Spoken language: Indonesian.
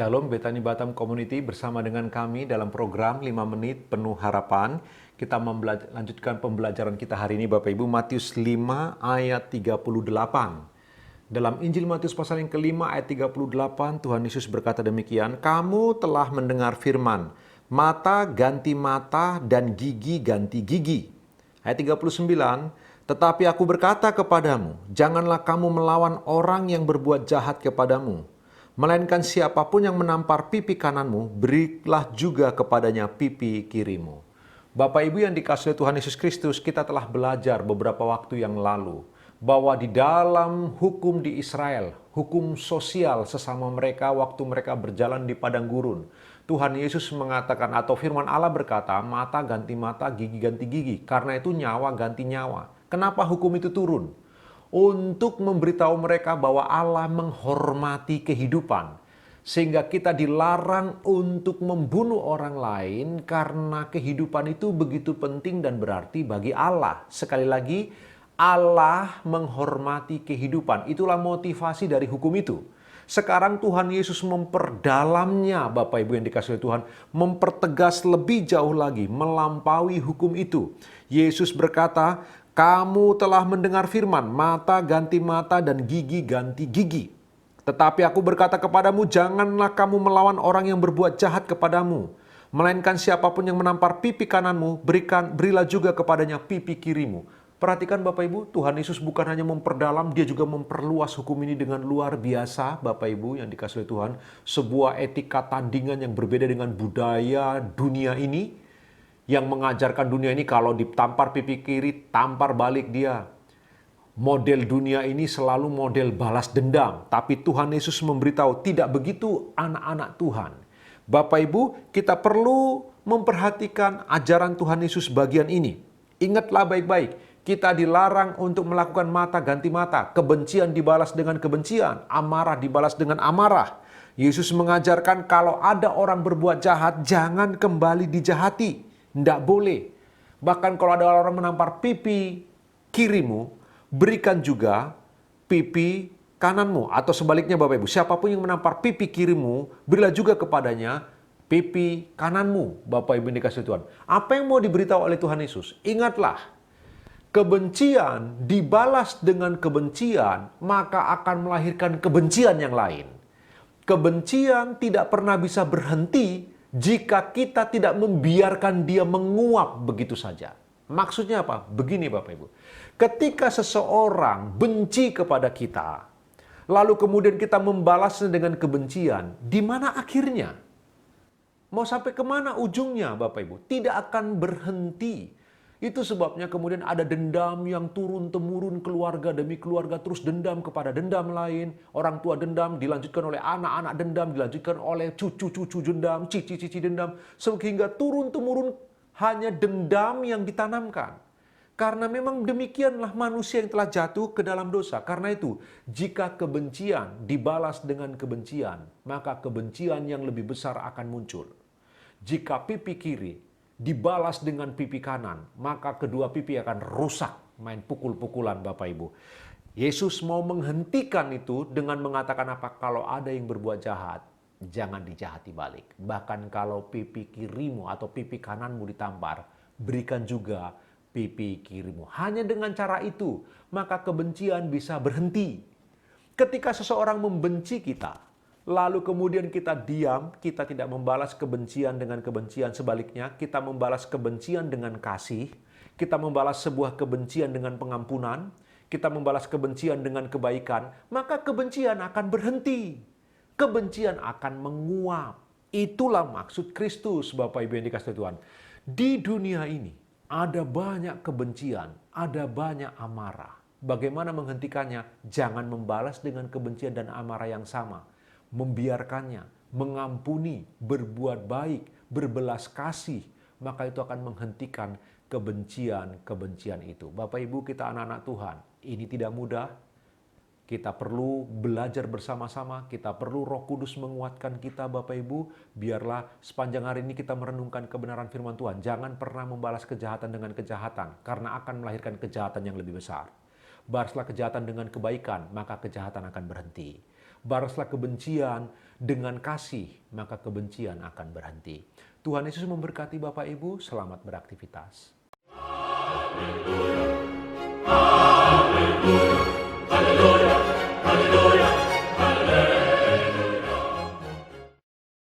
Shalom Bethany Batam Community, bersama dengan kami dalam program 5 menit penuh harapan. Kita lanjutkan pembelajaran kita hari ini Bapak Ibu, Matius 5 ayat 38. Dalam Injil Matius pasal yang kelima ayat 38, Tuhan Yesus berkata demikian, "Kamu telah mendengar firman, mata ganti mata dan gigi ganti gigi." Ayat 39, "Tetapi aku berkata kepadamu, janganlah kamu melawan orang yang berbuat jahat kepadamu. Melainkan siapapun yang menampar pipi kananmu, berilah juga kepadanya pipi kirimu." Bapak Ibu yang dikasihi Tuhan Yesus Kristus, kita telah belajar beberapa waktu yang lalu bahwa di dalam hukum di Israel, hukum sosial sesama mereka waktu mereka berjalan di padang gurun, Tuhan Yesus mengatakan atau firman Allah berkata, mata ganti mata, gigi ganti gigi. Karena itu nyawa ganti nyawa. Kenapa hukum itu turun? Untuk memberitahu mereka bahwa Allah menghormati kehidupan. Sehingga kita dilarang untuk membunuh orang lain karena kehidupan itu begitu penting dan berarti bagi Allah. Sekali lagi, Allah menghormati kehidupan. Itulah motivasi dari hukum itu. Sekarang Tuhan Yesus memperdalamnya, Bapak Ibu yang dikasihi Tuhan, mempertegas lebih jauh lagi, melampaui hukum itu. Yesus berkata, "Kamu telah mendengar firman, mata ganti mata dan gigi ganti gigi. Tetapi aku berkata kepadamu, janganlah kamu melawan orang yang berbuat jahat kepadamu. Melainkan siapapun yang menampar pipi kananmu, berilah juga kepadanya pipi kirimu." Perhatikan Bapak Ibu, Tuhan Yesus bukan hanya memperdalam, dia juga memperluas hukum ini dengan luar biasa, Bapak Ibu yang dikasihi Tuhan. Sebuah etika tandingan yang berbeda dengan budaya dunia ini, yang mengajarkan dunia ini kalau ditampar pipi kiri, tampar balik dia. Model dunia ini selalu model balas dendam. Tapi Tuhan Yesus memberitahu, tidak begitu anak-anak Tuhan. Bapak Ibu, kita perlu memperhatikan ajaran Tuhan Yesus bagian ini. Ingatlah baik-baik, kita dilarang untuk melakukan mata ganti mata. Kebencian dibalas dengan kebencian, amarah dibalas dengan amarah. Yesus mengajarkan kalau ada orang berbuat jahat, jangan kembali dijahati. Tidak boleh. Bahkan kalau ada orang menampar pipi kirimu, berikan juga pipi kananmu. Atau sebaliknya Bapak Ibu, siapapun yang menampar pipi kirimu, berilah juga kepadanya pipi kananmu. Bapak Ibu yang dikasihi Tuhan. Apa yang mau diberitahu oleh Tuhan Yesus? Ingatlah, kebencian dibalas dengan kebencian, maka akan melahirkan kebencian yang lain. Kebencian tidak pernah bisa berhenti jika kita tidak membiarkan dia menguap begitu saja. Maksudnya apa? Begini Bapak Ibu. Ketika seseorang benci kepada kita, lalu kemudian kita membalasnya dengan kebencian, di mana akhirnya? Mau sampai kemana ujungnya Bapak Ibu? Tidak akan berhenti. Itu sebabnya kemudian ada dendam yang turun-temurun keluarga demi keluarga, terus dendam kepada dendam lain. Orang tua dendam, dilanjutkan oleh anak-anak dendam, dilanjutkan oleh cucu-cucu dendam, cici-cici dendam. Sehingga turun-temurun hanya dendam yang ditanamkan. Karena memang demikianlah manusia yang telah jatuh ke dalam dosa. Karena itu, jika kebencian dibalas dengan kebencian, maka kebencian yang lebih besar akan muncul. Jika pipi kiri dibalas dengan pipi kanan, maka kedua pipi akan rusak, main pukul-pukulan Bapak Ibu. Yesus mau menghentikan itu dengan mengatakan apa? Kalau ada yang berbuat jahat, jangan dijahati balik. Bahkan kalau pipi kirimu atau pipi kananmu ditampar, berikan juga pipi kirimu. Hanya dengan cara itu, maka kebencian bisa berhenti. Ketika seseorang membenci kita, lalu kemudian kita diam, kita tidak membalas kebencian dengan kebencian. Sebaliknya, kita membalas kebencian dengan kasih. Kita membalas sebuah kebencian dengan pengampunan. Kita membalas kebencian dengan kebaikan. Maka kebencian akan berhenti. Kebencian akan menguap. Itulah maksud Kristus, Bapak Ibu yang dikasihi Tuhan. Di dunia ini, ada banyak kebencian, ada banyak amarah. Bagaimana menghentikannya? Jangan membalas dengan kebencian dan amarah yang sama. Membiarkannya, mengampuni, berbuat baik, berbelas kasih, maka itu akan menghentikan kebencian-kebencian itu. Bapak Ibu, kita anak-anak Tuhan, ini tidak mudah. Kita perlu belajar bersama-sama, kita perlu Roh Kudus menguatkan kita Bapak Ibu. Biarlah sepanjang hari ini kita merenungkan kebenaran firman Tuhan. Jangan pernah membalas kejahatan dengan kejahatan, karena akan melahirkan kejahatan yang lebih besar. Balaslah kejahatan dengan kebaikan, maka kejahatan akan berhenti. Balaslah kebencian dengan kasih, maka kebencian akan berhenti. Tuhan Yesus memberkati Bapak Ibu, selamat beraktivitas.